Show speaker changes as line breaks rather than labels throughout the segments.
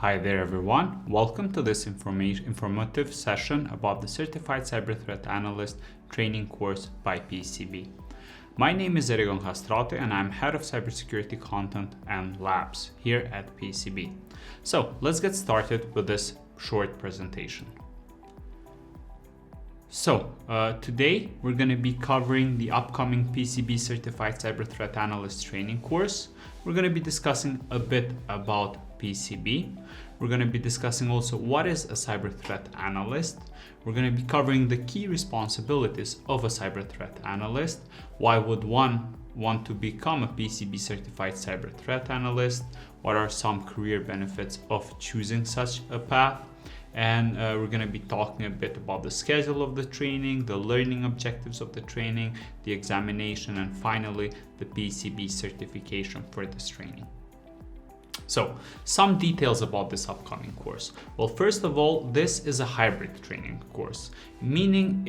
Hi there everyone, welcome to this informative session about the Certified Cyber Threat Analyst training course by PECB. My name is Erigon Hastrate and I'm Head of Cybersecurity Content and Labs here at PECB. So let's get started with this short presentation. So today we're going to be covering the upcoming PECB Certified Cyber Threat Analyst training course. We're going to be discussing a bit about PECB. We're going to be discussing also what is a cyber threat analyst. We're going to be covering the key responsibilities of a cyber threat analyst. Why would one want to become a PECB certified cyber threat analyst? What are some career benefits of choosing such a path? And we're going to be talking a bit about the schedule of the training, the learning objectives of the training, the examination, and finally the PECB certification for this training. So, some details about this upcoming course. Well, first of all, this is a hybrid training course, meaning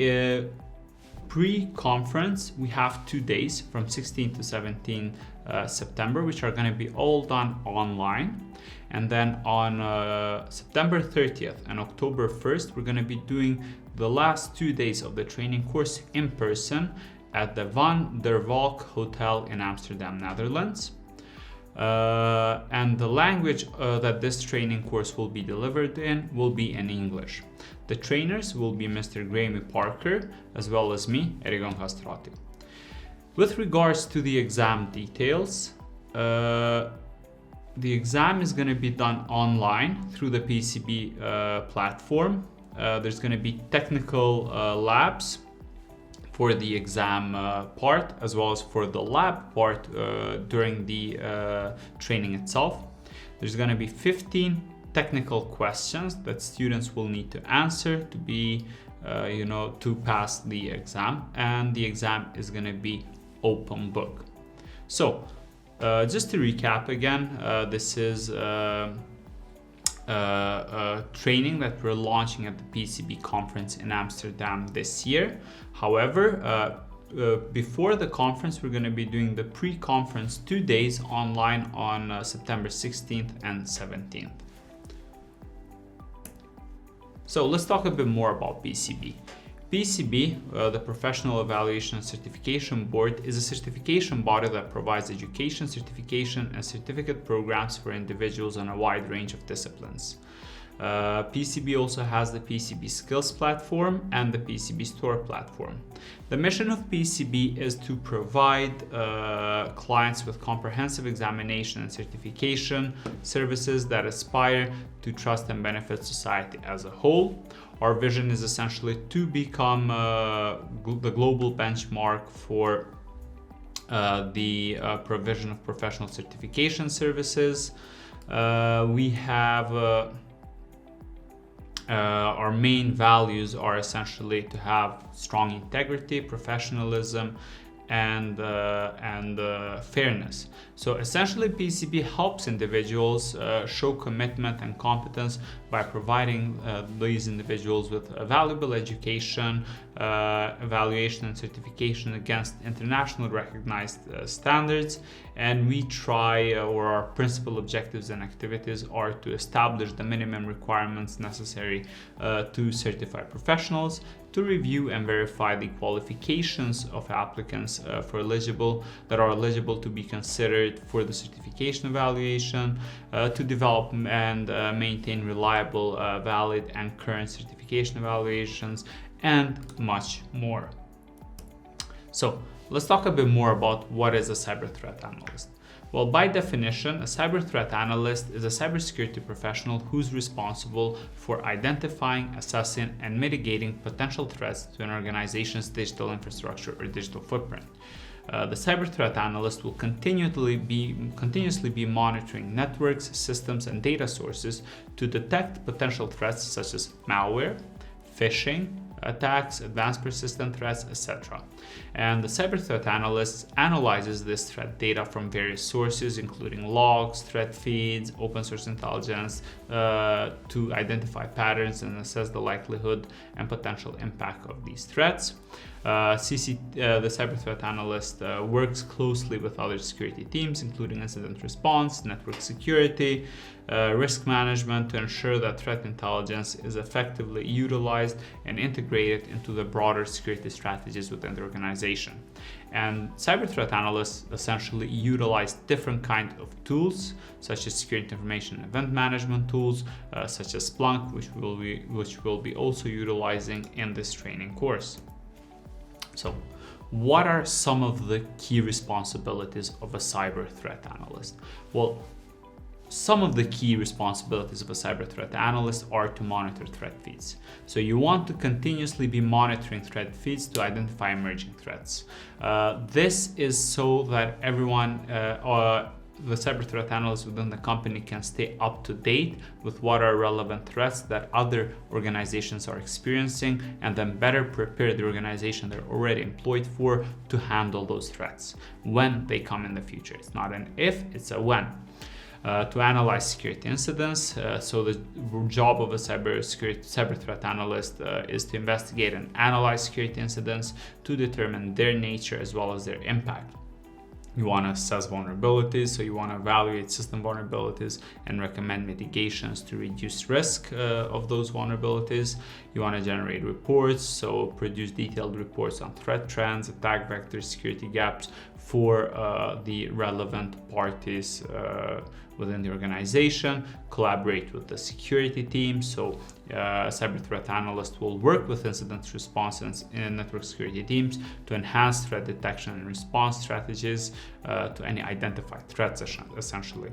pre-conference we have 2 days from 16 to 17 September, which are going to be all done online. And then on September 30th and October 1st, we're going to be doing the last 2 days of the training course in person at the Van der Valk Hotel in Amsterdam, Netherlands. And the language that this training course will be delivered in will be in English. The trainers will be Mr. Graeme Parker as well as me, Erigon Hastrati. With regards to the exam details, the exam is going to be done online through the PECB platform. There's going to be technical labs for the exam part as well as for the lab part during the training itself. There's going to be 15 technical questions that students will need to answer to be to pass the exam, and the exam is going to be open book. So just to recap again, this is training that we're launching at the PECB conference in Amsterdam this year. However, before the conference, we're going to be doing the pre-conference 2 days online on September 16th and 17th. So let's talk a bit more about PECB. PECB, the Professional Evaluation and Certification Board, is a certification body that provides education, certification, and certificate programs for individuals on a wide range of disciplines. PECB also has the PECB Skills Platform and the PECB Store Platform. The mission of PECB is to provide clients with comprehensive examination and certification services that aspire to trust and benefit society as a whole. Our vision is essentially to become the global benchmark for the provision of professional certification services. We have our main values are essentially to have strong integrity, professionalism, and fairness. So essentially PECB helps individuals show commitment and competence by providing these individuals with a valuable education, evaluation and certification against internationally recognized standards. And we try, or our principal objectives and activities are to establish the minimum requirements necessary to certify professionals, to review and verify the qualifications of applicants that are eligible to be considered for the certification evaluation, to develop and maintain reliable, valid and current certification evaluations, and much more. So let's talk a bit more about what is a cyber threat analyst. Well, by definition, a cyber threat analyst is a cybersecurity professional who's responsible for identifying, assessing, and mitigating potential threats to an organization's digital infrastructure or digital footprint. The cyber threat analyst will continuously be monitoring networks, systems, and data sources to detect potential threats such as malware, phishing, attacks, advanced persistent threats, etc. And the cyber threat analyst analyzes this threat data from various sources, including logs, threat feeds, open source intelligence, to identify patterns and assess the likelihood and potential impact of these threats. The cyber threat analyst works closely with other security teams, including incident response, network security, risk management, to ensure that threat intelligence is effectively utilized and integrated into the broader security strategies within the organization. And cyber threat analysts essentially utilize different kinds of tools, such as security information and event management tools, such as Splunk, which we'll be also utilizing in this training course. So, what are some of the key responsibilities of a cyber threat analyst? Well, some of the key responsibilities of a cyber threat analyst are to monitor threat feeds. So you want to continuously be monitoring threat feeds to identify emerging threats. This is so that everyone, the cyber threat analysts within the company, can stay up to date with what are relevant threats that other organizations are experiencing, and then better prepare the organization they're already employed for to handle those threats when they come in the future. It's not an if, it's a when. To analyze security incidents. So the job of a cyber threat analyst is to investigate and analyze security incidents to determine their nature as well as their impact. You want to assess vulnerabilities, so you want to evaluate system vulnerabilities and recommend mitigations to reduce risk of those vulnerabilities. You want to generate reports, so produce detailed reports on threat trends, attack vectors, security gaps for the relevant parties within the organization. Collaborate with the security team, so cyber threat analysts will work with incident response and network security teams to enhance threat detection and response strategies to any identified threats, essentially.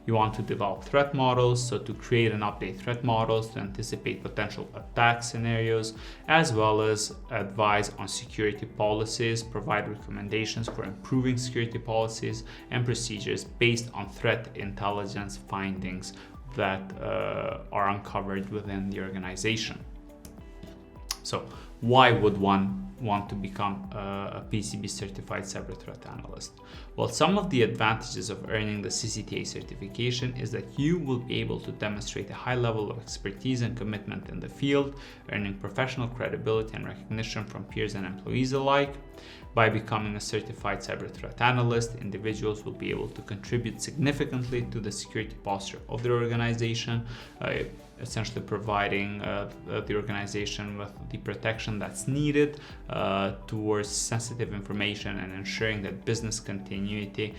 You want to develop threat models, so to create and update threat models to anticipate potential attack scenarios, as well as advise on security policies, provide recommendations for improving security policies and procedures based on threat intelligence findings that are uncovered within the organization. So why would one want to become a PECB certified cyber threat analyst? Well, some of the advantages of earning the CCTA certification is that you will be able to demonstrate a high level of expertise and commitment in the field, earning professional credibility and recognition from peers and employees alike. By becoming a certified cyber threat analyst, individuals will be able to contribute significantly to the security posture of their organization, essentially providing the organization with the protection that's needed towards sensitive information and ensuring that business continuity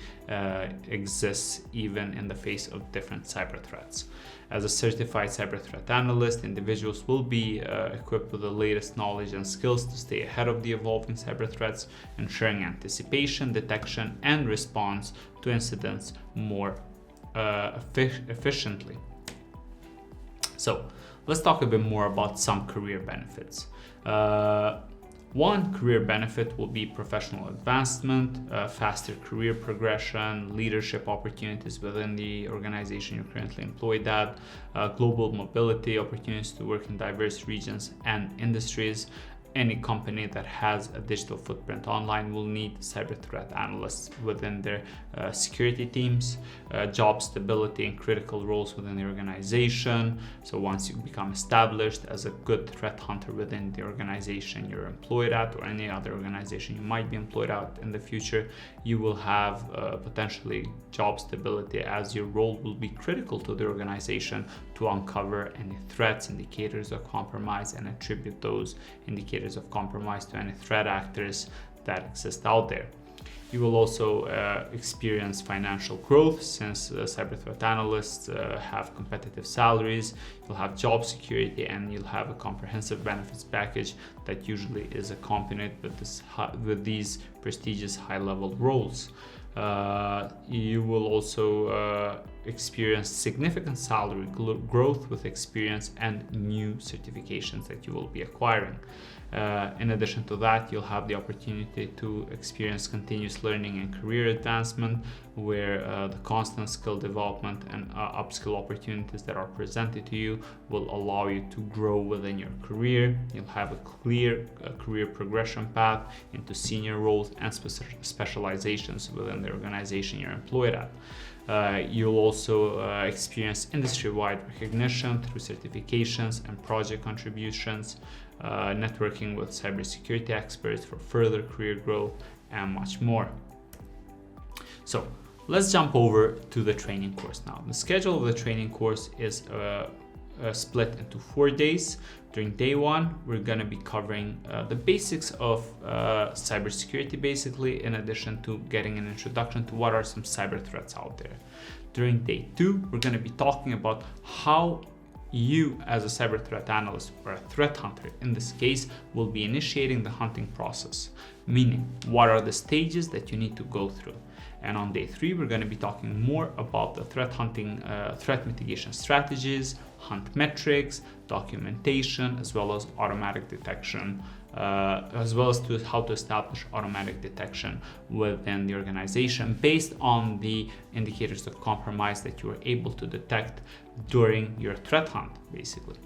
exists even in the face of different cyber threats. As a certified cyber threat analyst, individuals will be equipped with the latest knowledge and skills to stay ahead of the evolving cyber threats, ensuring anticipation, detection, and response to incidents more efficiently. So let's talk a bit more about some career benefits. One career benefit will be professional advancement, faster career progression, leadership opportunities within the organization you're currently employed at, global mobility, opportunities to work in diverse regions and industries. Any company that has a digital footprint online will need cyber threat analysts within their security teams, job stability and critical roles within the organization. So once you become established as a good threat hunter within the organization you're employed at, or any other organization you might be employed at in the future, you will have potentially job stability, as your role will be critical to the organization to uncover any threats, indicators of compromise, and attribute those indicators of compromise to any threat actors that exist out there. You will also experience financial growth, since cyber threat analysts have competitive salaries. You'll have job security, and you'll have a comprehensive benefits package that usually is accompanied with these prestigious high-level roles. You will also experience significant salary growth with experience and new certifications that you will be acquiring. In addition to that, you'll have the opportunity to experience continuous learning and career advancement, where the constant skill development and upskill opportunities that are presented to you will allow you to grow within your career. You'll have a clear career progression path into senior roles and specializations within the organization you're employed at. You'll also experience industry-wide recognition through certifications and project contributions, networking with cybersecurity experts for further career growth, and much more. So let's jump over to the training course now. The schedule of the training course is split into 4 days. During day 1, we're going to be covering the basics of cybersecurity, basically, in addition to getting an introduction to what are some cyber threats out there. During day 2, we're going to be talking about how you, as a cyber threat analyst or a threat hunter in this case, will be initiating the hunting process, meaning what are the stages that you need to go through. And on day 3, we're going to be talking more about the threat hunting, threat mitigation strategies, hunt metrics, documentation, as well as automatic detection, as well as how to establish automatic detection within the organization based on the indicators of compromise that you are able to detect during your threat hunt, basically.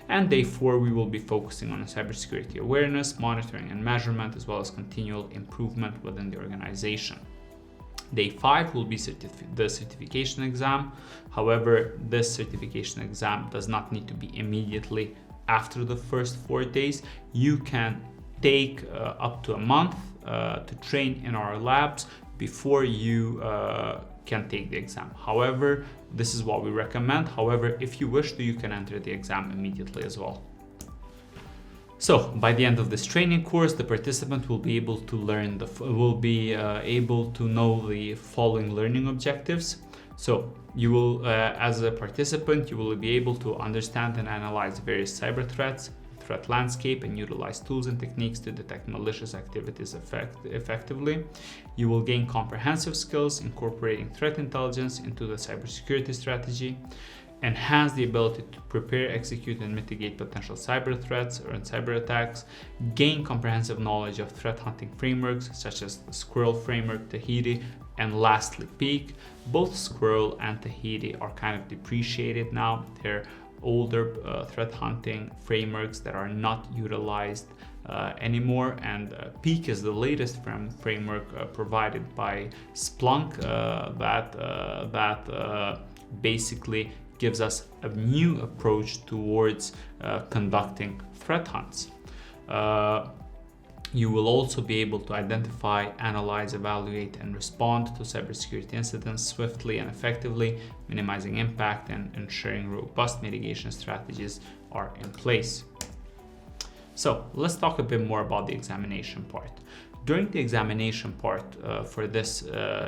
And day 4, we will be focusing on cybersecurity awareness, monitoring and measurement, as well as continual improvement within the organization. Day 5 will be the certification exam. However, this certification exam does not need to be immediately after the first 4 days. You can take up to a month to train in our labs before you can take the exam. However, this is what we recommend. However, if you wish to, you can enter the exam immediately as well. So by the end of this training course, the participant will be able to learn able to know the following learning objectives. So you will, as a participant, you will be able to understand and analyze various cyber threats, threat landscape, and utilize tools and techniques to detect malicious activities effectively. You will gain comprehensive skills incorporating threat intelligence into the cybersecurity strategy, enhance the ability to prepare, execute, and mitigate potential cyber threats or cyber attacks, gain comprehensive knowledge of threat hunting frameworks such as the Squirrel framework, Tahiti, and lastly, PEAK. Both Squirrel and Tahiti are kind of depreciated now. They're older threat hunting frameworks that are not utilized anymore, and PEAK is the latest framework provided by Splunk that basically gives us a new approach towards conducting threat hunts. You will also be able to identify, analyze, evaluate, and respond to cybersecurity incidents swiftly and effectively, minimizing impact and ensuring robust mitigation strategies are in place. So let's talk a bit more about the examination part. During the examination part for this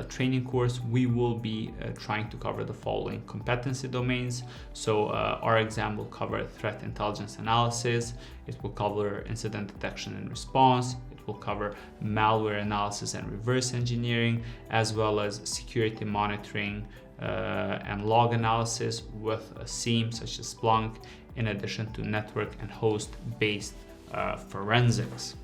training course, we will be trying to cover the following competency domains. So our exam will cover threat intelligence analysis, it will cover incident detection and response, it will cover malware analysis and reverse engineering, as well as security monitoring and log analysis with a SIEM such as Splunk, in addition to network and host-based forensics.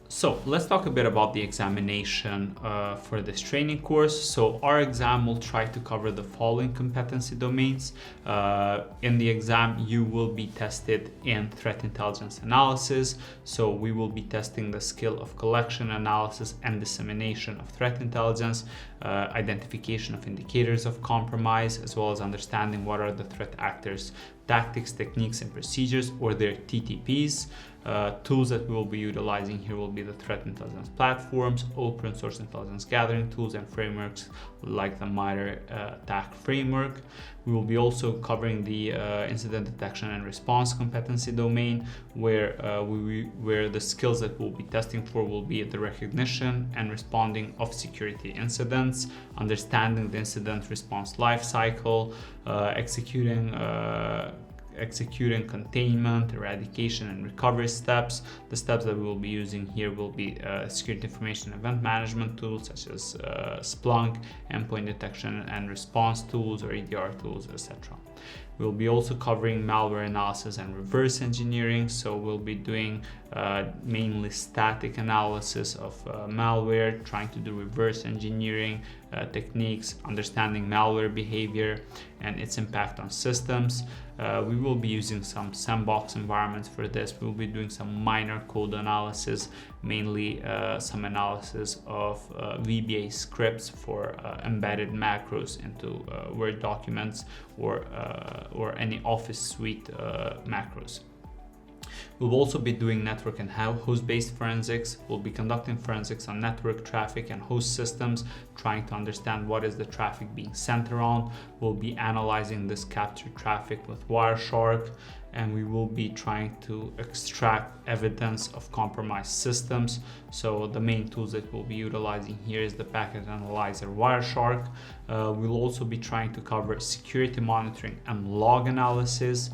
So let's talk a bit about the examination for this training course. So our exam will try to cover the following competency domains. In the exam, you will be tested in threat intelligence analysis. So we will be testing the skill of collection, analysis, and dissemination of threat intelligence, identification of indicators of compromise, as well as understanding what are the threat actors' tactics, techniques, and procedures, or their TTPs. Tools that we will be utilizing here will be the threat intelligence platforms, open source intelligence gathering tools, and frameworks like the MITRE ATT&CK framework. We will be also covering the incident detection and response competency domain, where the skills that we'll be testing for will be the recognition and responding of security incidents, understanding the incident response lifecycle, executing containment, eradication, and recovery steps. The steps that we will be using here will be security information event management tools such as Splunk, endpoint detection and response tools or EDR tools, etc. We'll be also covering malware analysis and reverse engineering. So we'll be doing mainly static analysis of malware, trying to do reverse engineering techniques, understanding malware behavior and its impact on systems. We will be using some sandbox environments for this. We'll be doing some minor code analysis, mainly some analysis of VBA scripts for embedded macros into Word documents or any Office suite macros. We'll also be doing network and host-based forensics. We'll be conducting forensics on network traffic and host systems, trying to understand what is the traffic being sent around. We'll be analyzing this captured traffic with Wireshark, and we will be trying to extract evidence of compromised systems. So the main tools that we'll be utilizing here is the packet analyzer Wireshark. We'll also be trying to cover security monitoring and log analysis.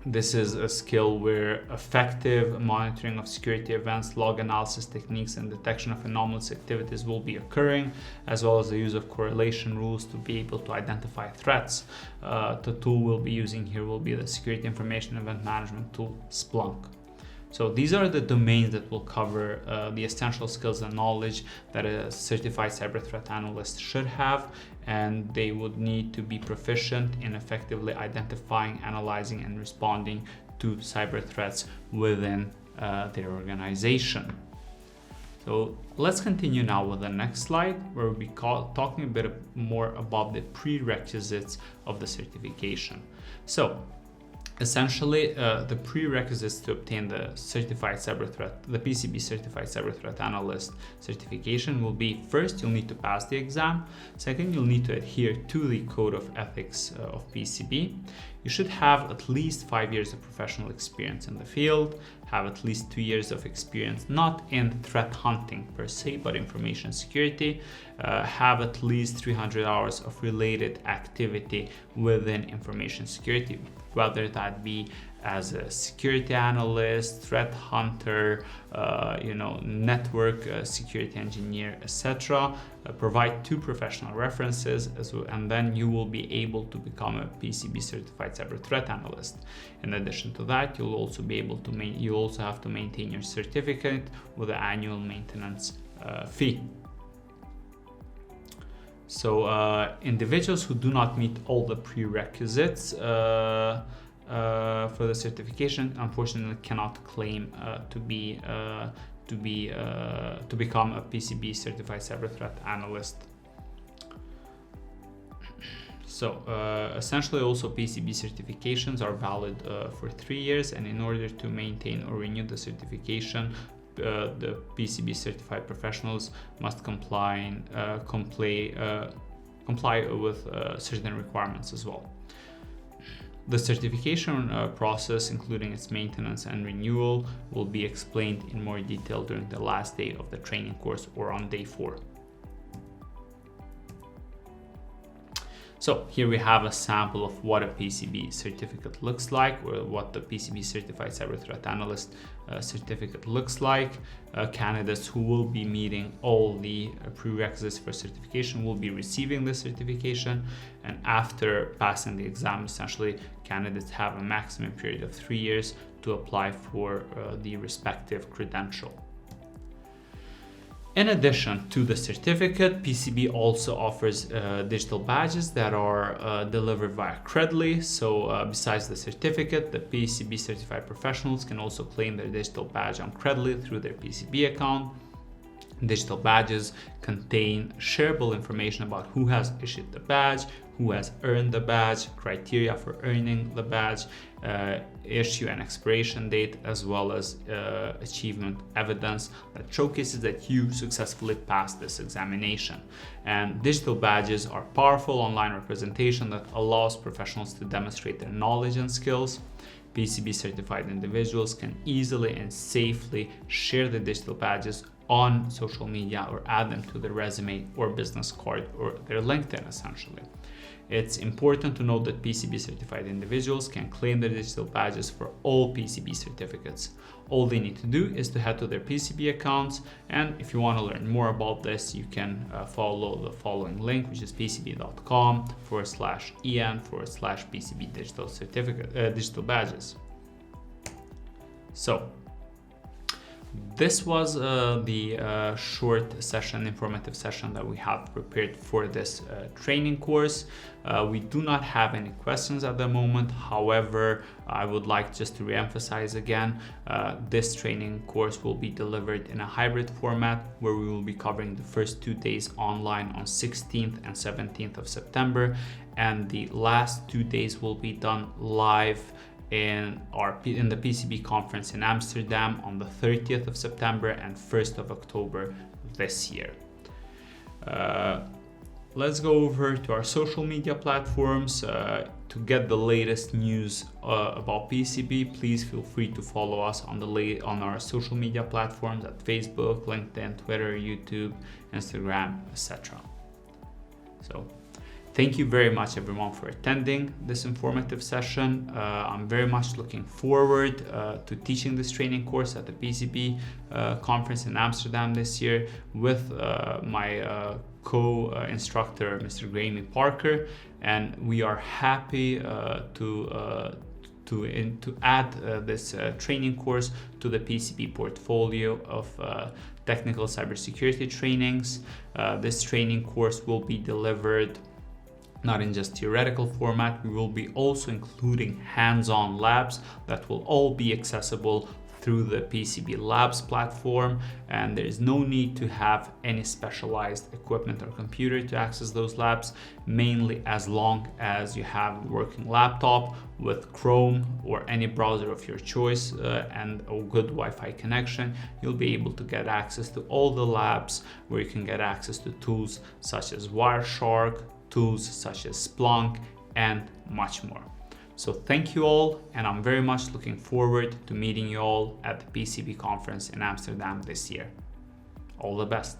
This is a skill where effective monitoring of security events, log analysis techniques, and detection of anomalous activities will be occurring, as well as the use of correlation rules to be able to identify threats. The tool we'll be using here will be the security information event management tool, Splunk. So these are the domains that will cover the essential skills and knowledge that a certified cyber threat analyst should have, and they would need to be proficient in effectively identifying, analyzing, and responding to cyber threats within their organization. So let's continue now with the next slide, where we'll be talking a bit more about the prerequisites of the certification. So essentially, the prerequisites to obtain the PCB certified cyber threat analyst certification will be: first, you'll need to pass the exam. Second, you'll need to adhere to the code of ethics of PCB. You should have at least 5 years of professional experience in the field, have at least 2 years of experience, not in threat hunting per se, but information security, have at least 300 hours of related activity within information security, whether that be as a security analyst, threat hunter, network security engineer, etc. Provide 2 professional references, and then you will be able to become a PCB certified cyber threat analyst. In addition to that, you'll also have to maintain your certificate with an annual maintenance fee. So individuals who do not meet all the prerequisites for the certification, unfortunately, cannot claim to become a PCB certified cyber threat analyst. So essentially, also PCB certifications are valid for 3 years, and in order to maintain or renew the certification, the PCB certified professionals must comply with certain requirements as well. The certification process, including its maintenance and renewal, will be explained in more detail during the last day of the training course or on day 4. So here we have a sample of what a PCB certificate looks like, or what the PCB certified cyber threat analyst certificate looks like. Candidates who will be meeting all the prerequisites for certification will be receiving the certification, and after passing the exam, essentially, candidates have a maximum period of 3 years to apply for the respective credential. In addition to the certificate, PCB also offers digital badges that are delivered via Credly. So besides the certificate, the PCB certified professionals can also claim their digital badge on Credly through their PCB account. Digital badges contain shareable information about who has issued the badge, who has earned the badge, criteria for earning the badge, issue and expiration date, as well as achievement evidence that showcases that you successfully passed this examination. And digital badges are powerful online representation that allows professionals to demonstrate their knowledge and skills. PCB certified individuals can easily and safely share the digital badges on social media or add them to their resume or business card or their LinkedIn essentially. It's important to note that PCB certified individuals can claim their digital badges for all PCB certificates. All they need to do is to head to their PCB accounts, and if you want to learn more about this, you can follow the following link, which is pcb.com/en/PCB digital badges. So this was the short session, informative session that we have prepared for this training course. We do not have any questions at the moment. However, I would like just to re-emphasize again, this training course will be delivered in a hybrid format where we will be covering the first 2 days online on 16th and 17th of September, and the last 2 days will be done live in the PCB conference in Amsterdam on the 30th of September and 1st of October this year. Let's go over to our social media platforms. To get the latest news about PCB, please feel free to follow us on our social media platforms at Facebook, LinkedIn, Twitter, YouTube, Instagram, etc. So thank you very much everyone for attending this informative session. I'm very much looking forward to teaching this training course at the PCB conference in Amsterdam this year with my co-instructor, Mr. Graeme Parker, and we are happy to add this training course to the PCB portfolio of technical cybersecurity trainings. This training course will be delivered not in just theoretical format. We will be also including hands-on labs that will all be accessible through the PCB Labs platform, and there is no need to have any specialized equipment or computer to access those labs, mainly as long as you have a working laptop with Chrome or any browser of your choice and a good Wi-Fi connection. You'll be able to get access to all the labs where you can get access to tools such as Wireshark, tools such as Splunk, and much more. So thank you all, and I'm very much looking forward to meeting you all at the PCB conference in Amsterdam this year. All the best.